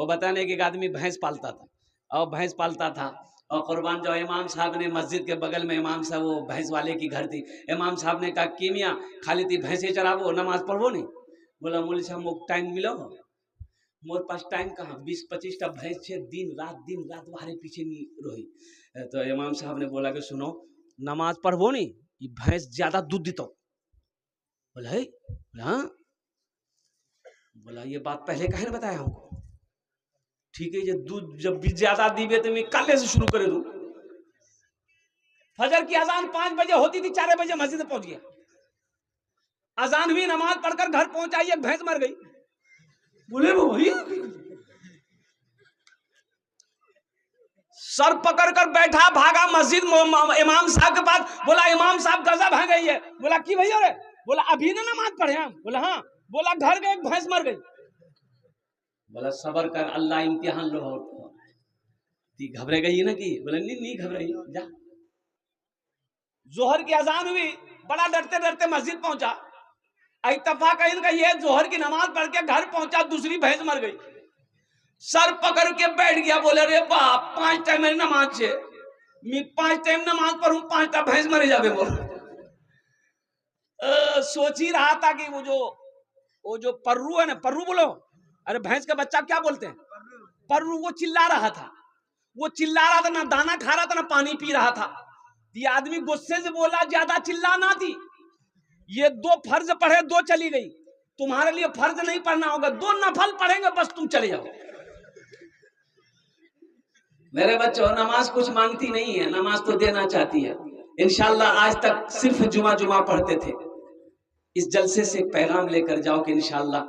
वो बताने कि एक आदमी भैंस पालता था और भैंस पालता था और कुर्बान जो इमाम साहब ने मस्जिद के बगल में इमाम साहब वो भैंस वाले की घर थी। इमाम साहब ने कहा कि मियाँ खाली थी भैंसे चरावो नमाज पढ़वो नहीं। बोला मौलवी साहब मुझे टाइम मिलो मोर पास टाइम कहाँ 20-25 भैंस छे दिन रात तुम्हारे पीछे नहीं रोही। तो इमाम साहब ने बोला कि सुनो नमाज पढ़वो नहीं ये भैंस ज्यादा दूध देता। बोला है हाँ। बोला ये बात पहले कहे ना बताया हमको। ठीक है ये दूध जब भी ज्यादा दीबे तो मैं कल से शुरू करे दूं। फजर की अजान 5 बजे होती थी 4 बजे मस्जिद पहुंच गया। अजान हुई नमाज पढ़कर घर पहुंचा एक भैंस मर गई। बोले वही सर पकड़ कर बैठा भागा मस्जिद इमाम साहब के पास। बोला इमाम साहब गजब है गई है। बोला की भैया रे। बोला अभी ना नमाज पढ़े हम। बोला हाँ। बोला घर में एक भैंस मर गई। बोला सबर कर अल्लाह इम्तिहान लो घबरे गई ना कि। बोला नहीं घबराई जा। जोहर की अजान हुई बड़ा डरते डरते मस्जिद पहुंचा। इत्तफाक इनका ये जोहर की नमाज पढ़ के घर पहुंचा दूसरी भैंस मर गई। सर पकड़ के बैठ गया। बोले रे बाप 5 टाइम नमाज छे मैं 5 टाइम नमाज पढ़ूं 5टा भैंस मरे जावे। बोल सोच ही रहा था कि वो जो पर्रू है ना पर्रू बोलो। अरे भैंस का बच्चा क्या बोलते हैं पर्रू। वो चिल्ला रहा था ना दाना खा रहा था ना पानी पी रहा था। ये आदमी गुस्से से बोला ज्यादा चिल्लाना थी। ये 2 फर्ज पढ़े 2 चली गई। तुम्हारे लिए फर्ज नहीं पढ़ना होगा 2 नफल पढ़ेंगे बस तुम चले जाओ। मेरे बच्चों नमाज कुछ मांगती नहीं है नमाज तो देना चाहती है। इंशाल्लाह आज तक सिर्फ जुमा पढ़ते थे। इस जलसे से एक पैगाम लेकर जाओ कि इंशाल्लाह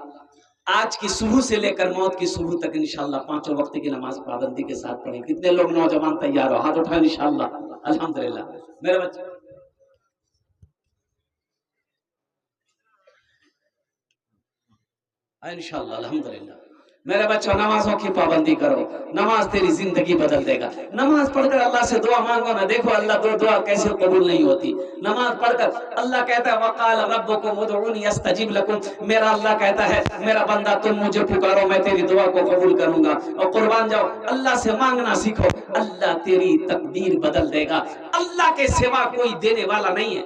आज की सुबह से लेकर मौत की सुबह तक इंशाल्लाह 5 वक्त की नमाज पाबंदी के साथ पढ़ें। कितने लोग नौजवान तैयार हो हाथ उठाओ इंशाल्लाह। अल्हम्दुलिल्लाह मेरे बच्चे इंशाल्लाह अल्हम्दुलिल्लाह। मेरे बच्चों नमाजों की पाबंदी करो। नमाज तेरी जिंदगी बदल देगा। नमाज पढ़कर अल्लाह से दुआ मांगो ना। देखो अल्लाह दो दुआ कैसे कबूल नहीं होती। नमाज पढ़कर अल्लाह कहता है वक़ाल रब्बुकुम उदऊनी अस्तजिब लकुम। मेरा अल्लाह कहता है मेरा बंदा तुम मुझे पुकारो मैं तेरी दुआ को कबूल करूंगा। और कुर्बान जाओ अल्लाह से मांगना सीखो अल्लाह तेरी तकदीर बदल देगा। अल्लाह के सिवा कोई देने वाला नहीं है।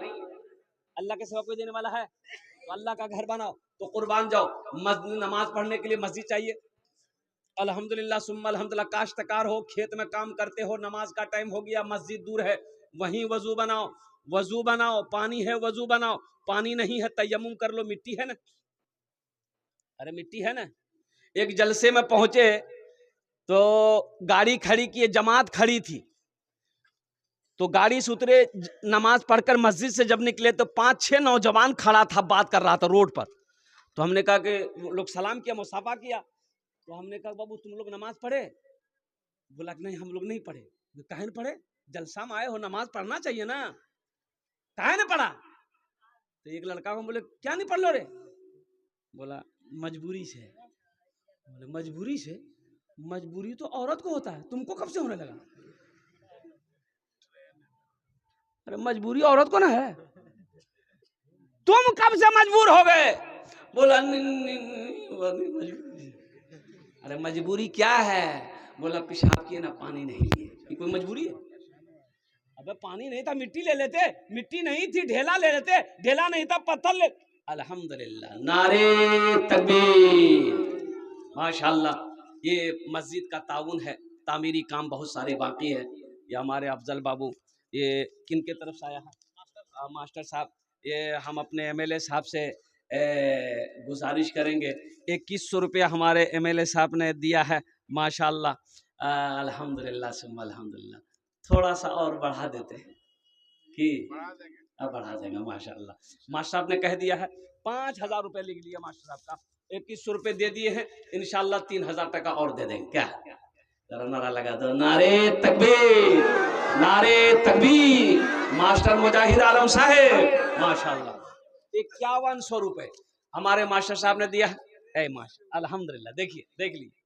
अल्लाह के सिवा कोई देने वाला है तो अल्लाह का घर बनाओ। तो कुर्बान जाओ नमाज पढ़ने के लिए मस्जिद चाहिए। अल्हम्दुलिल्लाह सुम्मा अल्हम्दुलिल्लाह काश्तकार हो खेत में काम करते हो नमाज का टाइम हो गया मस्जिद दूर है वहीं वजू बनाओ पानी है वजू बनाओ। पानी नहीं है तयम्मुम कर लो मिट्टी है ना। अरे मिट्टी है ना। एक जलसे में पहुंचे तो गाड़ी खड़ी की जमात खड़ी थी तो गाड़ी से उतरे नमाज पढ़कर मस्जिद से जब निकले तो 5-6 नौजवान खड़ा था बात कर रहा था रोड पर। तो हमने कहा कि लोग सलाम किया मुसाफा किया। तो हमने कहा बाबू तुम लोग नमाज पढ़े। बोला नहीं हम लोग नहीं पढ़े। काहे नहीं पढ़े जलसा में आए हो नमाज पढ़ना चाहिए ना काहे नहीं पढ़ा। तो एक लड़का को बोले क्या नहीं पढ़ लो रे। बोला मजबूरी से। बोले मजबूरी तो औरत को होता है तुमको कब से होने लगा। अरे मजबूरी औरत को ना है तुम कब से मजबूर हो गए। बोला अरे मजबूरी क्या है। बोला पेशाब किए ना पानी नहीं लिए ये कोई मजबूरी है। अबे पानी नहीं था मिट्टी ले लेते। मिट्टी नहीं थी ढेला ले लेते। ढेला नहीं था पत्थर ले। अल्हम्दुलिल्लाह नारे तकबीर माशाल्लाह। ये मस्जिद का ताउन है तामीरी काम बहुत सारे बाकी है। ये हमारे अफजल बाबू ये किनके तरफ से आया है मास्टर साहब। ये हम अपने एमएलए साहब से गुजारिश करेंगे 2100 रुपया हमारे एमएलए साहब ने दिया है माशाल्लाह। अल्हम्दुलिल्लाह सुम्मा अल्हम्दुलिल्लाह। थोड़ा सा और बढ़ा देते हैं कि अब बढ़ा देंगे माशाल्लाह। मास्टर साहब ने कह दिया है 5000 रुपये लिख लिया मास्टर साहब का 2100 रुपये दे दिए हैं इंशाल्लाह 3000 टका और दे देंगे। क्या जरा नारा लगा दो नारे तकबीर मास्टर मुजाहिद आलम साहेब माशाल्लाह। 5100 रुपये हमारे मास्टर साहब ने दिया है मास्टर अल्हम्दुलिल्लाह। देखिए देख लीजिए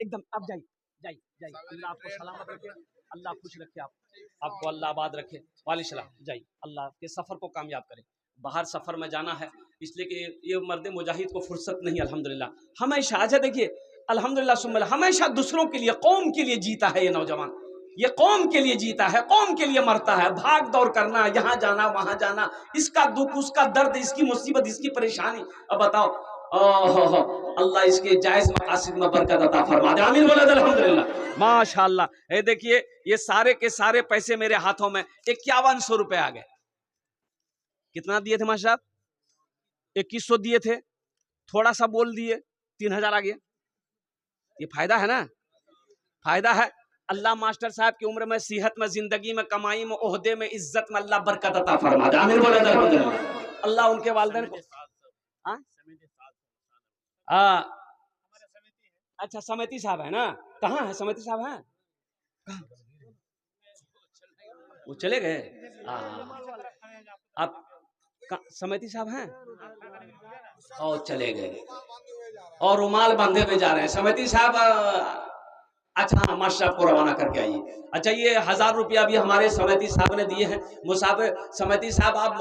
एकदम अब जाइए अल्लाह आपको सलामत रखे अल्लाह खुश रखे आपको अल्लाह आबाद रखे वाले सलाम जाइए अल्लाह के सफ़र को कामयाब करे। बाहर सफ़र में जाना है इसलिए कि ये मर्द मुजाहिद को फुर्सत नहीं अल्हम्दुलिल्लाह हमेशा। अच्छा देखिए अल्हम्दुलिल्लाह सुम्मा हमेशा दूसरों के लिए, कौम के लिए जीता है ये नौजवान, ये कौम के लिए जीता है, कौम के लिए मरता है। भाग दौड़ करना, यहाँ जाना वहां जाना, इसका दुख उसका दर्द, इसकी मुसीबत इसकी परेशानी। अब बताओ, ओहो, अल्लाह इसके जायज मकासिद में बरकत अता फरमा दे। आमीन बोले अल्हम्दुलिल्लाह माशाअल्लाह। ये देखिए, ये सारे के सारे पैसे मेरे हाथों में 5100 रुपए आ गए। कितना दिए थे मास्टर? 2100 दिए थे, थोड़ा सा बोल दिए, 3000 आ गया। ये फायदा है ना, फायदा है। अल्लाह मास्टर साहब की उम्र में, सेहत में, जिंदगी में, कमाई में, ओहदे में, इज्जत में अल्लाह बरकत अता फरमा दे। आमीन बोले अल्हम्दुलिल्लाह। अल्लाह उनके वालिदैन को, अच्छा समिति साहब है ना, कहाँ है समिति साहब? हैं वो चले गए। आप समिति साहब हैं और चले गए, और रुमाल बांधे हुए जा रहे हैं समिति साहब। अच्छा हाँ, मास्टर साहब को रवाना करके आइए। अच्छा, ये 1000 रुपया भी हमारे समिति साहब ने दिए हैं। मुसाफिर समिति साहब, आप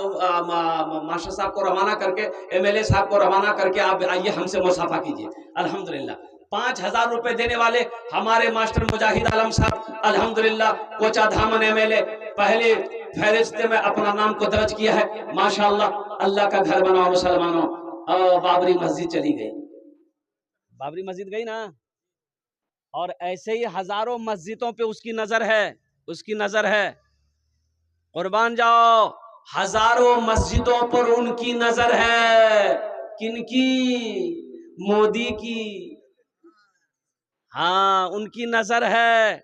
मास्टर साहब को रवाना करके, एमएलए साहब को रवाना करके आप आइए, हमसे मुसाफा कीजिए। अल्हम्दुलिल्लाह 5000 रुपए देने वाले हमारे मास्टर मुजाहिद आलम साहब, अल्हम्दुलिल्लाह कोचा धामन एमएलए, पहले फहरिस्त में अपना नाम को दर्ज किया है। माशाअल्लाह, अल्लाह का घर बनाओ मुसलमानों। बाबरी मस्जिद चली गई, बाबरी मस्जिद गई ना, और ऐसे ही हजारों मस्जिदों पे उसकी नजर है, उसकी नजर है। कुर्बान जाओ, हजारों मस्जिदों पर उनकी नजर है। किनकी? मोदी की। हाँ, उनकी नजर है।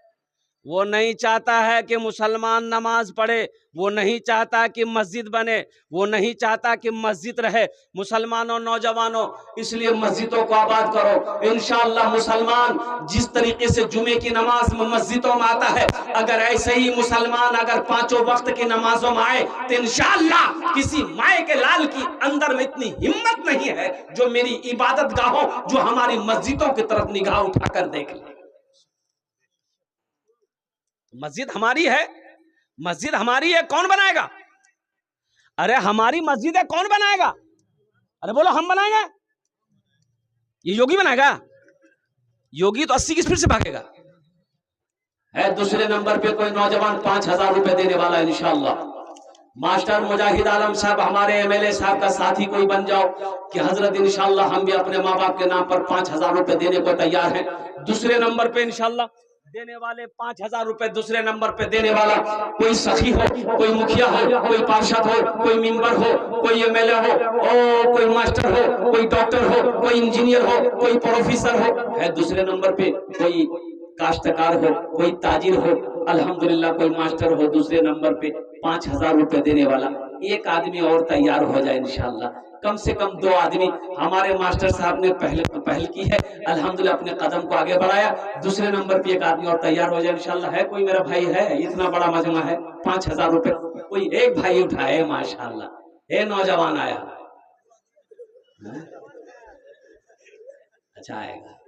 वो नहीं चाहता है कि मुसलमान नमाज पढ़े, वो नहीं चाहता कि मस्जिद बने, वो नहीं चाहता कि मस्जिद रहे। मुसलमानों, नौजवानों, इसलिए मस्जिदों को आबाद करो। इंशाअल्लाह मुसलमान जिस तरीके से जुमे की नमाज में मस्जिदों में आता है, अगर ऐसे ही मुसलमान अगर 5 वक्त की नमाजों में आए, तो इंशाअल्लाह किसी माए के लाल की अंदर में इतनी हिम्मत नहीं है जो मेरी इबादत गाहों, जो हमारी मस्जिदों की तरफ निगाह उठाकर देख ले। मस्जिद हमारी है, मस्जिद हमारी है, कौन बनाएगा? अरे हमारी मस्जिद है, कौन बनाएगा? अरे बोलो, हम बनाएंगे? ये योगी बनाएगा? योगी तो 80 की स्पीड से भागेगा। है दूसरे नंबर पे कोई नौजवान 5000 रुपए देने वाला है इंशाअल्लाह। मास्टर मुजाहिद आलम साहब, हमारे एमएलए साहब का साथी कोई बन जाओ कि हजरत इंशाअल्लाह हम भी अपने माँ बाप के नाम पर 5000 रुपए देने को तैयार हैं। दूसरे नंबर पे इंशाअल्लाह देने वाले 5000 रुपए, दूसरे नंबर पे देने वाला कोई सखी हो, कोई मुखिया हो, कोई पार्षद हो, कोई मेंबर हो, कोई एमएलए हो, ओ कोई मास्टर हो, कोई डॉक्टर हो, कोई इंजीनियर हो, कोई प्रोफेसर हो। है दूसरे नंबर पे कोई काश्तकार हो, कोई ताजिर हो, अल्हम्दुलिल्लाह कोई मास्टर हो। दूसरे नंबर पे 5000 रुपए देने वाला एक आदमी और तैयार हो जाए इंशाअल्लाह। कम से कम 2 आदमी हमारे मास्टर साहब ने पहल की है, अल्हम्दुलिल्लाह अपने कदम को आगे बढ़ाया। दूसरे नंबर पे एक आदमी और तैयार हो जाए इंशाअल्लाह। है कोई मेरा भाई? है, इतना बड़ा मजमा है, 5000 रुपए कोई एक भाई उठाए माशाअल्लाह। ये नौजवान आया, अच्छा आएगा,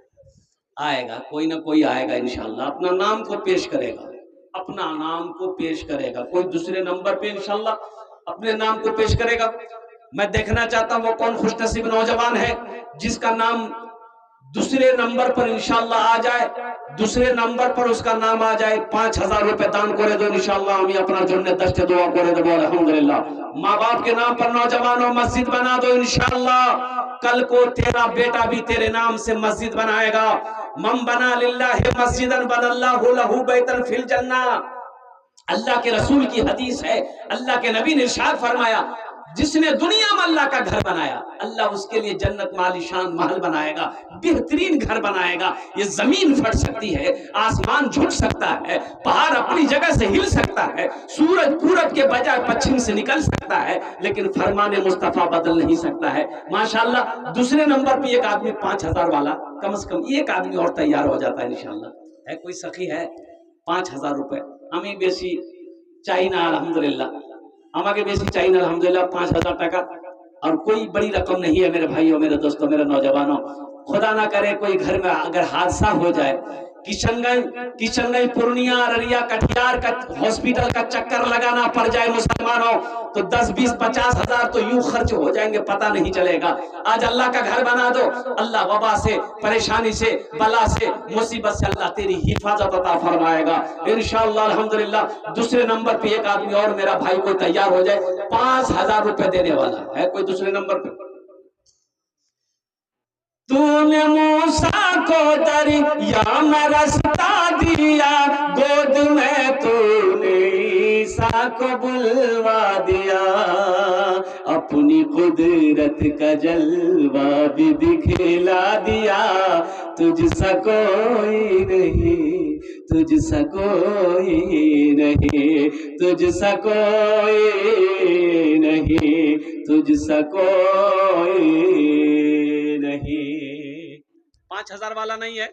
आएगा, कोई ना कोई आएगा इंशाअल्लाह, अपना नाम को पेश करेगा, अपना नाम को पेश करेगा। कोई दूसरे नंबर पे इंशाअल्लाह अपने नाम को पेश करेगा। मैं देखना चाहता हूँ वो कौन खुशनसीब नौजवान है जिसका नाम दूसरे नंबर पर इंशाअल्लाह आ जाए, दूसरे नंबर पर उसका नाम आ जाए। 5000 रुपए दान करे दो इंशाअल्लाह, हम अपना जुन्ने दस्त दुआ करे दो अल्हम्दुलिल्लाह। माँ बाप के नाम पर नौजवानों मस्जिद बना दो इंशाअल्लाह। कल को तेरा बेटा भी तेरे नाम से मस्जिद बनाएगा। मन बना लिल्लाहि मस्जिदन बनल्लाहु लहू बैतन फिल जन्नह। अल्लाह के रसूल की हदीस है, अल्लाह के नबी ने इरशाद फरमाया, जिसने दुनिया में अल्लाह का घर बनाया, अल्लाह उसके लिए जन्नत में आलीशान महल बनाएगा, बेहतरीन घर बनाएगा। ये जमीन फट सकती है, आसमान झुक सकता है, पहाड़ अपनी जगह से हिल सकता है, सूरज पूरब के बजाय पश्चिम से निकल सकता है, लेकिन फरमाने मुस्तफा बदल नहीं सकता है। माशाअल्लाह दूसरे नंबर पे एक आदमी 5000 वाला, कम से कम एक आदमी और तैयार हो जाता है इंशाअल्लाह। है कोई सखी है? 5000 रुपए हमें बेसी चाहिए ना अल्हम्दुलिल्लाह, हमारे बेसी चाहिए ना अल्हम्दुलिल्लाह 5000 टका। और कोई बड़ी रकम नहीं है मेरे भाइयों, मेरे दोस्तों, मेरे नौजवानों। खुदा ना करे कोई घर में अगर हादसा हो जाए किशनगंज पूर्णिया अररिया कटिहार का हॉस्पिटल का चक्कर लगाना पड़ जाए मुसलमानों तो 10 20 50 हजार तो यूं खर्च हो जाएंगे, पता नहीं चलेगा। आज अल्लाह का घर बना दो, अल्लाह वबा से, परेशानी से, बला से, मुसीबत से अल्लाह तेरी हिफाजत अता फरमाएगा इंशाअल्लाह। अल्हम्दुलिल्लाह। दूसरे नंबर पे एक आदमी और मेरा भाई कोई तैयार हो जाए, 5000 रुपए देने वाला है कोई दूसरे नंबर पे। तूने मूसा को दरिया में रास्ता दिया, गोद में तूने ईसा को बुलवा दिया, अपनी कुदरत का जलवा भी दिखला दिया, तुझसा कोई नहीं, तुझसा कोई नहीं, तुझसा कोई नहीं, तुझसा कोई नहीं। 5000 वाला नहीं है,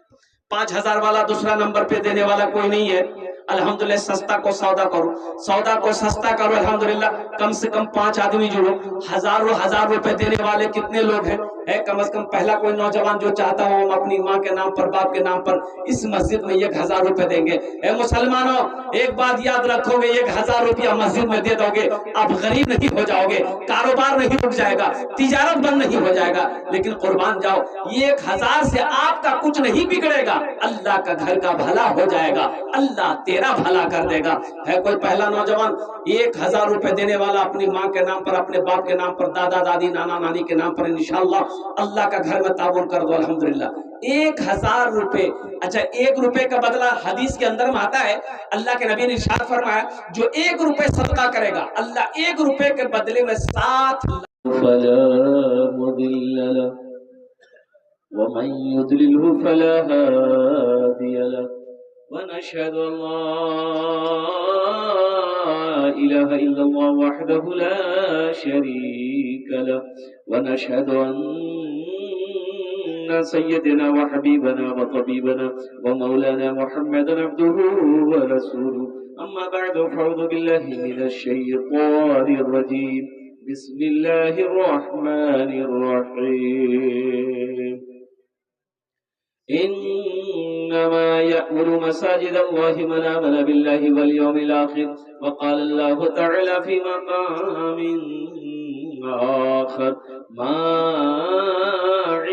5000 वाला दूसरा नंबर पे देने वाला कोई नहीं है। अल्हम्दुलिल्लाह। सस्ता को सौदा करो, सौदा को सस्ता करो। अल्हम्दुलिल्लाह। कम से कम 5 आदमी जुड़ो, हजारों हजार रुपए देने वाले कितने लोग हैं? कम से कम पहला कोई नौजवान जो चाहता हो हम अपनी माँ के नाम पर, बाप के नाम पर इस मस्जिद में 1000 रुपए देंगे। मुसलमानों, एक बात याद रखोगे, 1000 रुपया मस्जिद में दे दोगे, आप गरीब नहीं हो जाओगे, कारोबार नहीं रुक जाएगा, तिजारत बंद नहीं हो जाएगा, लेकिन कुर्बान जाओ, 1000 से आपका कुछ नहीं बिगड़ेगा, अल्लाह का घर का भला हो जाएगा, अल्लाह तेरा भला कर देगा। है कोई पहला नौजवान 1000 रुपए देने वाला अपनी माँ के नाम पर, अपने बाप के नाम पर, दादा दादी नाना नानी के नाम पर, इंशाअल्लाह अल्लाह का घर में ताबून कर दो। अल्हम्दुलिल्लाह। 1000 रुपए। अच्छा, 1 रुपए का बदला हदीस के अंदर में आता है, अल्लाह के नबी ने इरशाद फरमाया, जो 1 रुपए सदका करेगा, अल्लाह 1 रुपए के बदले में 7 फला मुदिल्ल लह व मन युद्लिलहु फला हादिय लह व नशहदु अल्ला इलाहा इल्लल्लाह वहदहु ला शरीक लह व नशहदु अन्ना सय्यदना व हबीबना व तबीबना व मौलाना मुहम्मदन अब्दुहु व रसूलुहु। अम्मा बअद फअऊज़ु बिल्लाहि मिनश शैतानिर रजीम। बिस्मिल्लाहिर रहमानिर रहीम। इन्नमा यअमुरु मसाजिदल्लाहि मन आमन बिल्लाहि वल यौमिल आखिर व क़ाल अल्लाहु तआला फी मक़ामिन आखर मा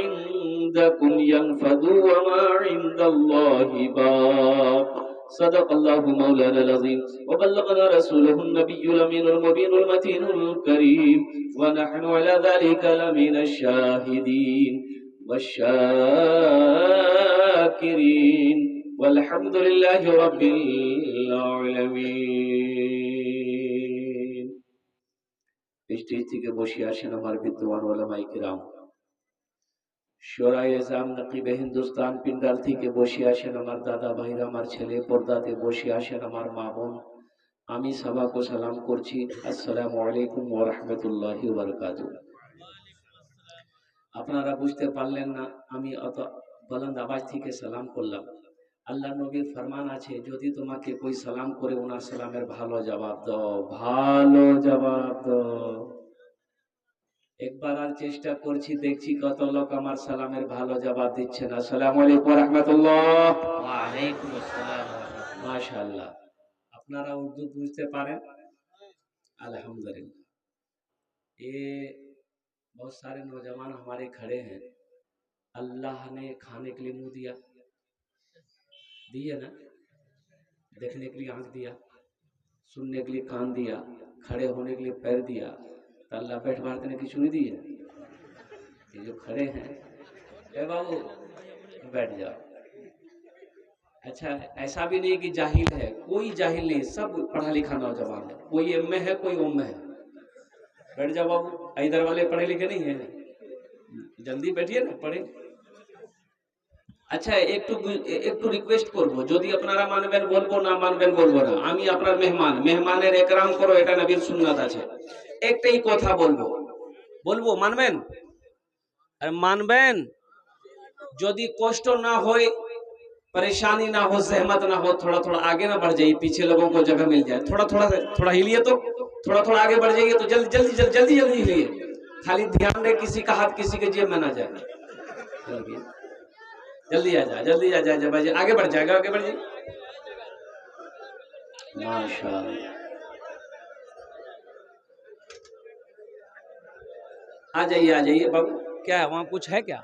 इंदकुम यनफदु व मा इंदल्लाहि बाक़। सदक़ल्लाहु मौलाना अज़ीम व बल्लगना रसूलुहुन नबियुल अमीनुल मुबीनुल मतीनुल करीम व नहनु अला ज़ालिका लमिनश शाहिदीन वश्शाकिरीन वल्हम्दुलिल्लाहि रब्बिल आलमीन। स्टेज থেকে বসে আসেন আমার বিদ্যমান ওলামায়ে কিরাম, শোরায়ে জাম নকিবে হিন্দুস্তান পিন্ডার থেকে বসে আসেন আমার দাদা ভাইরা, আমার ছেলে পর্দাতে বসে আসেন আমার মা বোন, আমি সবাইকে সালাম করছি, আসসালামু আলাইকুম ওয়া রাহমাতুল্লাহি ওয়া বারাকাতুহু। আপনারা বুঝতে পারলেন না আমি অত বুলন্দ আওয়াজ থেকে সালাম করলাম। আল্লাহ নবীর ফরমান আছে, যদি তোমাকে কোই সালাম করে ওনার সালামের ভালো জবাব দাও, ভালো জবাব দাও। একবার আর চেষ্টা করছি, দেখছি কত লোক আমার সালামের ভালো জবাব দিচ্ছেন। আসসালামু আলাইকুম ওয়া রাহমাতুল্লাহ। ওয়া আলাইকুম আসসালাম। মাশাআল্লাহ। আপনারা উর্দু বুঝতে পারেন? अल्हम्दुलिल्लाह। ये बहुत सारे नौजवान हमारे खड़े हैं, अल्लाह ने खाने के लिए मुंह दिया, दिया ना, देखने के लिए आंख दिया, सुनने के लिए कान दिया, खड़े होने के लिए पैर दिया, तो अल्लाह पेट भरते ने किसी नहीं दिया। ये जो खड़े हैं, ए बाबू बैठ जाओ। अच्छा, ऐसा भी नहीं कि जाहिल है, कोई जाहिल नहीं, सब पढ़ा लिखा नौजवान है, कोई एमए है कोई ओम है। बैठ जाओ बाबू, इधर वाले पढ़े लिखे नहीं है, जल्दी बैठिए ना, पढ़े। अच्छा, একটু রিকোয়েস্ট করব, যদি আপনারা মানবেন বলবো, না মানবেন বলবো না। আমি আপনার মেহমান, মেহমানের একরাম করো, এটা নবীর সুন্নাত আছে। একটাই কথা বলবো, মানবেন? আর মানবেন, যদি কষ্ট না হয়, परेशानी ना हो, सहमत ना हो, थोड़ा थोड़ा आगे ना बढ़ जाइए, पीछे लोगों को जगह मिल जाए। थोड़ा हिलिए, तो थोड़ा आगे बढ़ जाइए, तो जल्दी हिलिए। खाली ध्यान रहे किसी का हाथ किसी के जेब में ना जाए। जल्दी आ जा, जल्दी आ जा, जब आगे बढ़ जाएगा, आगे बढ़ जाइए। माशाअल्लाह, आ जाइए बाबू। क्या है वहाँ, कुछ है क्या?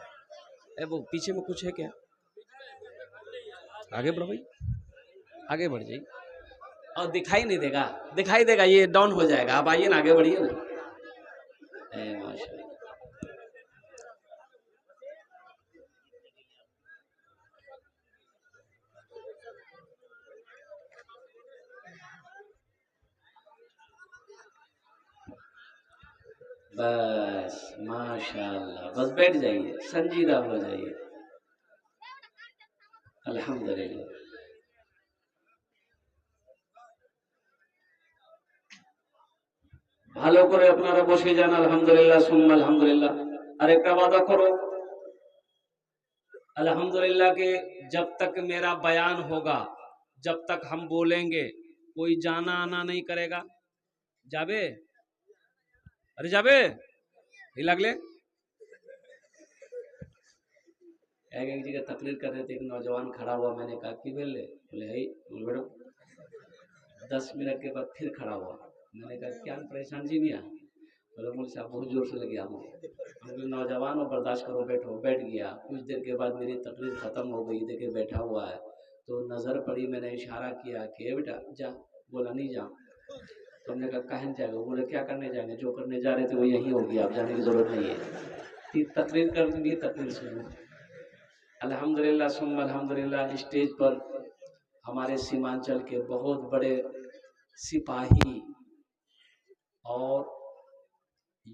वो पीछे में कुछ है क्या? आगे बढ़ो भाई, आगे बढ़ जाइए। और दिखाई नहीं देगा, दिखाई देगा, ये डाउन हो जाएगा। आप आइए ना, आगे बढ़िए ना। माशाअल्लाह, बस माशाअल्लाह, बस बैठ जाइए, संजीदा हो जाइए। अल्हम्दुलिल्लाह, ভালো করে আপনারা বসে যান। আলহামদুলিল্লাহ সুম্মা আলহামদুলিল্লাহ। আর একটা वादा करो, अल्हम्दुलिल्लाह के जब तक मेरा बयान होगा, जब तक हम बोलेंगे, कोई जाना आना नहीं करेगा। जाबे? अरे जाबे ही लगले। एक जगह तकरीर कर रहे थे, एक नौजवान खड़ा हुआ, मैंने कहा कि बोले है बेटो। 10 मिनट के बाद फिर खड़ा हुआ, मैंने कहा क्या परेशान जी मियाँ? बोले मुझे साहब बहुत जोर से लगे हमको। नौजवान हो, बर्दाश्त करो, बैठो। बैठ गया। कुछ देर के बाद मेरी तकरीर खत्म हो गई, देखे बैठा हुआ है, तो नजर पड़ी, मैंने इशारा किया कि बेटा जा। बोला नहीं जा। तो हमने कहा कहाँ जाएगा? बोले क्या करने जाएंगे, जो करने जा रहे थे वो यही होगी, आप जाने की जरूरत नहीं है। तकरीर कर दी, तकरीर सुनो। अल्हम्दुलिल्लाह सुम्मा अल्हम्दुलिल्लाह। स्टेज पर हमारे सीमांचल के बहुत बड़े सिपाही, और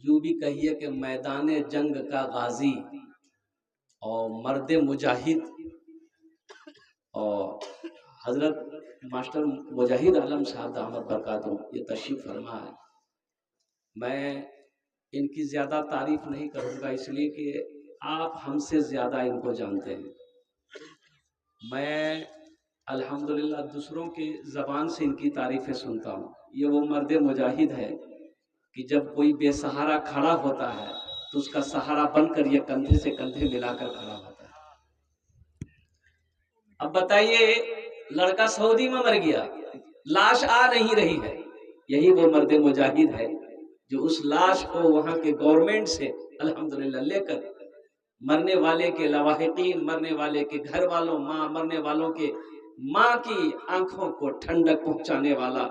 यूं भी कहिए कि मैदान जंग का गाजी और मर्द मुजाहिद, और हजरत मास्टर मुजाहिद आलम साहब दामद बरकातहू, ये तशरीफ फरमा है। मैं इनकी ज़्यादा तारीफ नहीं करूँगा, इसलिए कि आप हमसे ज़्यादा इनको जानते हैं। मैं अल्हम्दुलिल्लाह दूसरों की ज़बान से इनकी तारीफ़ें सुनता हूँ। ये वो मर्द मुजाहिद है कि जब कोई बेसहारा खड़ा होता है तो उसका सहारा बनकर ये कंधे से कंधे मिलाकर खड़ा होता है। अब बताइए, लड़का सऊदी में मर गया, लाश आ नहीं रही है, यही वो मर्द मुजाहिद है जो उस लाश को वहां के गवर्नमेंट से अल्हम्दुलिल्लाह लेकर मरने वाले के लवाहिकीन, मरने वाले के घर वालों, माँ मरने वालों के माँ की आंखों को ठंडक पहुंचाने वाला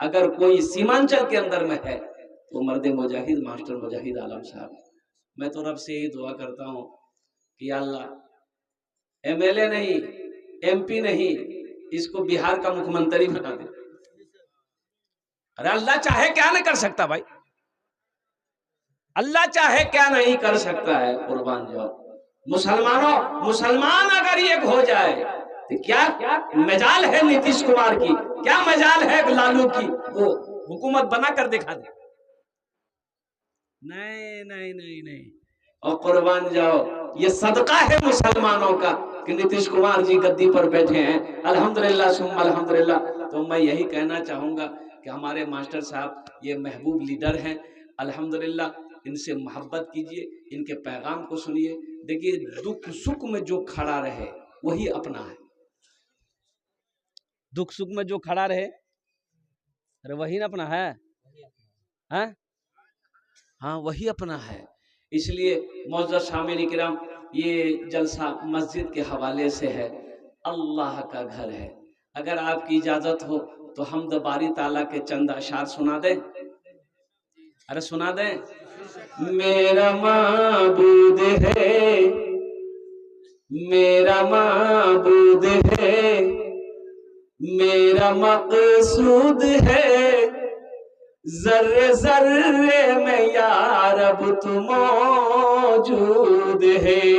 अगर कोई सीमांचल के अंदर में है तो मर्द मुजाहिद मास्टर मुजाहिद आलम साहब। मैं तो रब से यही दुआ करता हूँ कि अल्लाह एमएलए नहीं, एमपी नहीं, इसको बिहार का मुख्यमंत्री बना दे। अरे अल्लाह चाहे क्या नहीं कर सकता भाई, अल्लाह चाहे क्या नहीं कर सकता है। कुर्बान जाओ मुसलमानों, मुसलमान अगर एक हो जाए तो क्या मजाल है नीतीश कुमार की, क्या मजाल है लालू की, वो हुकूमत बना कर दिखा दे। नहीं नहीं नहीं नहीं। और कुर्बान जाओ, ये सदका है मुसलमानों का कि नीतीश कुमार जी गद्दी पर बैठे हैं। अल्हम्दुलिल्लाह सुम्मा अल्हम्दुलिल्लाह। तो मैं यही कहना चाहूंगा कि हमारे मास्टर साहब ये महबूब लीडर हैं, अल्हम्दुलिल्लाह, इनसे मोहब्बत कीजिए, इनके पैगाम को सुनिए। देखिए, दुख सुख में जो खड़ा रहे वही अपना है। दुख सुख में जो खड़ा रहे, अरे वही ना अपना है, हैं? हाँ वही अपना है। इसलिए मौजूद शामिल किराम, ये जलसा मस्जिद के हवाले से है, अल्लाह का घर है। अगर आपकी इजाजत हो तो हम बारी ताला के चंद अशार सुना दें। अरे सुना दें। मेरा माबूद है, मेरा माबूद है, मेरा मकसूद है, जर्रे जर्रे में या रब तू मौजूद है।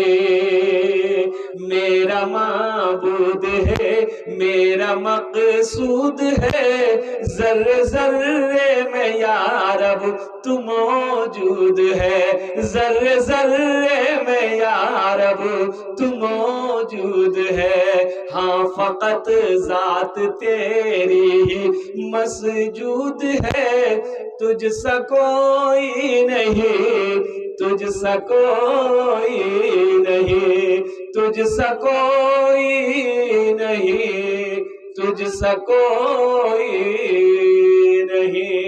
मेरा माबूद है, मेरा मकसूद है, जर्रे जर्रे में या रब तू मौजूद है, जर्रे जर्रे में या रब तू मौजूद है। हाँ फकत जात तेरी ही मसजूद है, तुझसा कोई नहीं, तुझसा कोई नहीं, तुझसा कोई नहीं, तुझसा कोई नहीं।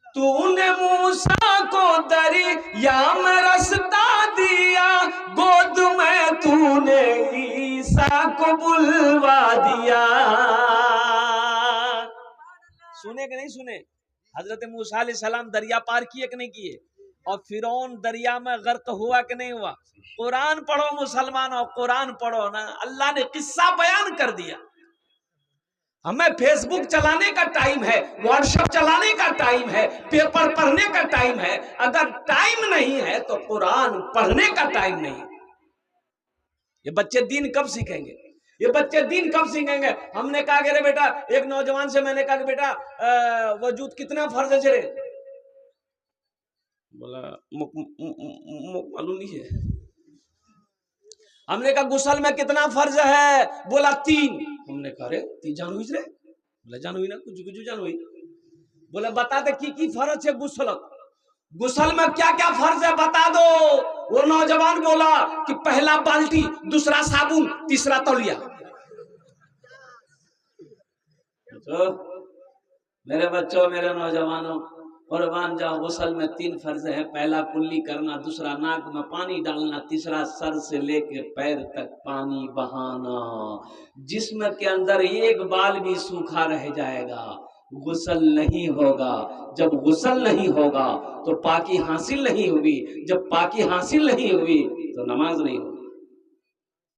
तूने मूसा को दरिया में रास्ता दिया, गोद में तूने ईसा को बुलवा दिया। सुने कि नहीं सुने? हजरत मूसा अलैहिस्सलाम दरिया पार किए कि नहीं किए? और फिरौन दरिया में गर्क हुआ कि नहीं हुआ? कुरान पढ़ो मुसलमानों, कुरान पढ़ो ना, अल्लाह ने किस्सा बयान कर दिया। हमें फेसबुक चलाने का टाइम है, व्हाट्सएप चलाने का टाइम है, पेपर पढ़ने का टाइम है। अगर टाइम नहीं है तो कुरान पढ़ने का टाइम नहीं। ये बच्चे दीन कब सीखेंगे? ये बच्चे दीन कब सीखेंगे? हमने कहा कि रे बेटा, एक नौजवान से मैंने कहा कि बेटा वजूद कितना फर्ज है रे? बोला मालूम नहीं है। हमने कहा गुसल में कितना फर्ज है? बोला 3। हमने कहा रे 3 जानवी रे? बोला जानवी ना, कुछ कुछ जानवी। बोला बता दे की फर्ज है गुसल, गुसल में क्या क्या फर्ज है बता दो। वो नौजवान बोला कि पहला बाल्टी, दूसरा साबुन, तीसरा तौलिया। तो मेरे बच्चों, मेरे नौजवानों, कुर्बान जाओ, गुसल में 3 फर्ज है। पहला कुल्ली करना, दूसरा नाक में पानी डालना, तीसरा सर से लेके पैर तक पानी बहाना। जिस्म के अंदर एक बाल भी सूखा रह जाएगा, गुसल नहीं होगा। जब गुसल नहीं होगा तो पाकी हासिल नहीं हुई, जब पाकी हासिल नहीं हुई तो नमाज नहीं होगी।